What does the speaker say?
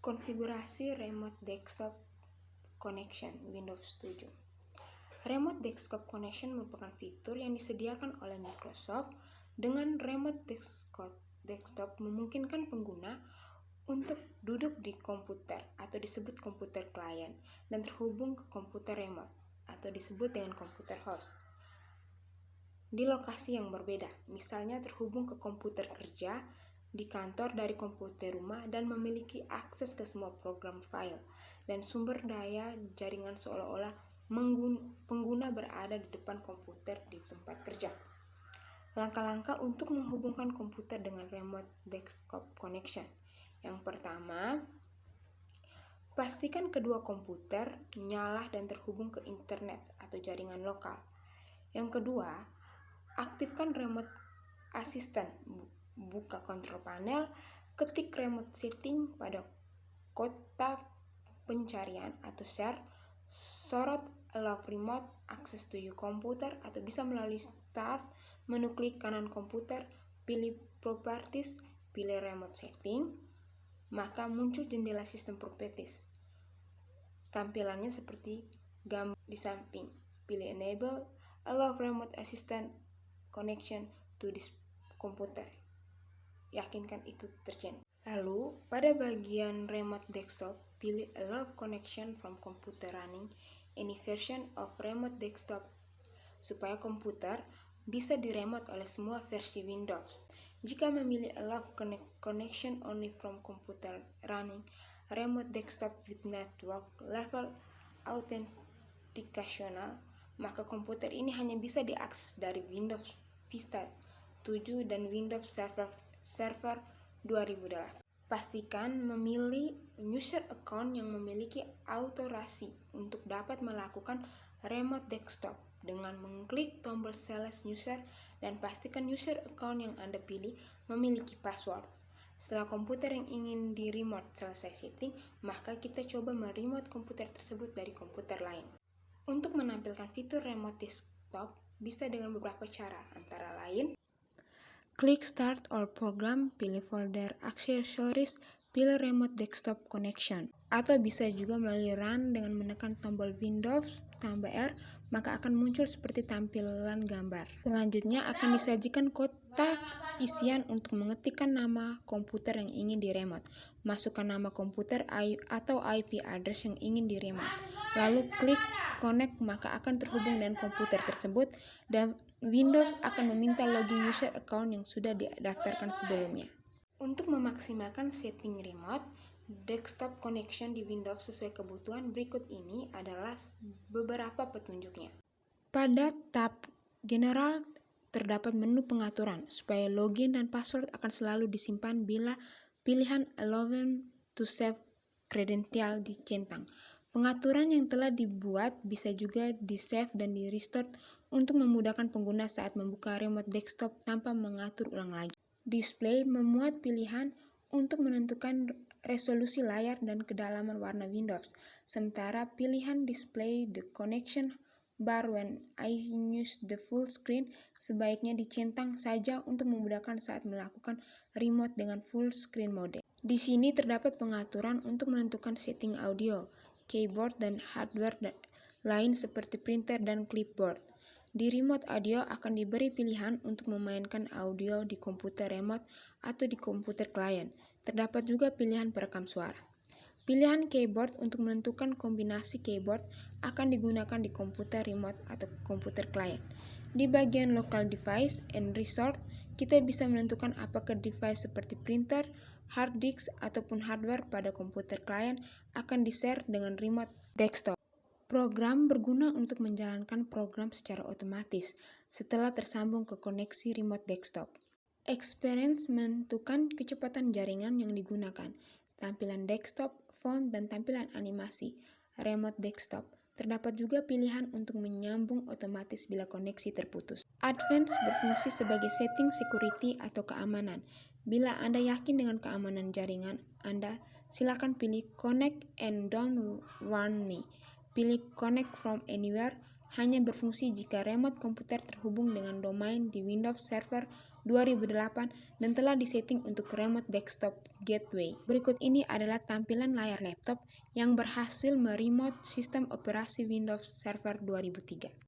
Konfigurasi Remote Desktop Connection Windows 7. Remote Desktop Connection merupakan fitur yang disediakan oleh Microsoft. Dengan Remote Desktop memungkinkan pengguna untuk duduk di komputer atau disebut komputer klien dan terhubung ke komputer remote atau disebut dengan komputer host di lokasi yang berbeda, misalnya terhubung ke komputer kerja di kantor dari komputer rumah dan memiliki akses ke semua program file dan sumber daya jaringan seolah-olah pengguna berada di depan komputer di tempat kerja. Langkah-langkah untuk menghubungkan komputer dengan Remote Desktop Connection. Yang pertama, pastikan kedua komputer nyala dan terhubung ke internet atau jaringan lokal. Yang kedua, aktifkan Remote Assistant. Buka kontrol panel, ketik remote setting pada kotak pencarian atau share, sorot allow remote access to your computer atau bisa melalui start menu, klik kanan komputer, pilih properties, pilih remote setting, maka muncul jendela sistem properties. Tampilannya seperti gambar di samping. Pilih enable allow remote assistant connection to this computer. Yakinkan itu terjadi. Lalu, pada bagian remote desktop, pilih allow connection from computer running any version of remote desktop supaya komputer bisa diremote oleh semua versi Windows. Jika memilih allow connection only from computer running remote desktop with network level authenticational, maka komputer ini hanya bisa diakses dari Windows Vista 7 dan Windows Server 2008. Pastikan memilih user account yang memiliki autorasi untuk dapat melakukan remote desktop dengan mengklik tombol select user dan pastikan user account yang Anda pilih memiliki password. Setelah komputer yang ingin di remote selesai setting, maka kita coba meremote komputer tersebut dari komputer lain. Untuk menampilkan fitur remote desktop bisa dengan beberapa cara, antara lain klik Start All Program, pilih folder Accessories, pilih Remote Desktop Connection. Atau bisa juga melalui Run dengan menekan tombol Windows tambah R, maka akan muncul seperti tampilan gambar. Selanjutnya akan disajikan kotak isian untuk mengetikkan nama komputer yang ingin diremote. Masukkan nama komputer atau IP address yang ingin diremote. Lalu klik Connect, maka akan terhubung dengan komputer tersebut dan Windows akan meminta login user account yang sudah didaftarkan sebelumnya. Untuk memaksimalkan setting remote desktop connection di Windows sesuai kebutuhan, berikut ini adalah beberapa petunjuknya. Pada tab General terdapat menu pengaturan supaya login dan password akan selalu disimpan bila pilihan Allow to Save Credential dicentang. Pengaturan yang telah dibuat bisa juga di-save dan di-restore untuk memudahkan pengguna saat membuka remote desktop tanpa mengatur ulang lagi. Display memuat pilihan untuk menentukan resolusi layar dan kedalaman warna Windows, sementara pilihan display the connection bar when I use the full screen sebaiknya dicentang saja untuk memudahkan saat melakukan remote dengan full screen mode. Di sini terdapat pengaturan untuk menentukan setting audio, keyboard, dan hardware lain seperti printer dan clipboard. Di remote audio akan diberi pilihan untuk memainkan audio di komputer remote atau di komputer klien. Terdapat juga pilihan perekam suara. Pilihan keyboard untuk menentukan kombinasi keyboard akan digunakan di komputer remote atau komputer klien. Di bagian local device and resort, kita bisa menentukan apakah device seperti printer, hard disk, ataupun hardware pada komputer klien akan di-share dengan remote desktop. Program berguna untuk menjalankan program secara otomatis setelah tersambung ke koneksi remote desktop. Experience menentukan kecepatan jaringan yang digunakan, tampilan desktop, font, dan tampilan animasi. Remote desktop. Terdapat juga pilihan untuk menyambung otomatis bila koneksi terputus. Advanced berfungsi sebagai setting security atau keamanan. Bila Anda yakin dengan keamanan jaringan Anda, silakan pilih Connect and Don't Warn Me. Pilih Connect from Anywhere, hanya berfungsi jika remote komputer terhubung dengan domain di Windows Server 2008 dan telah disetting untuk remote desktop gateway. Berikut ini adalah tampilan layar laptop yang berhasil meremote sistem operasi Windows Server 2003.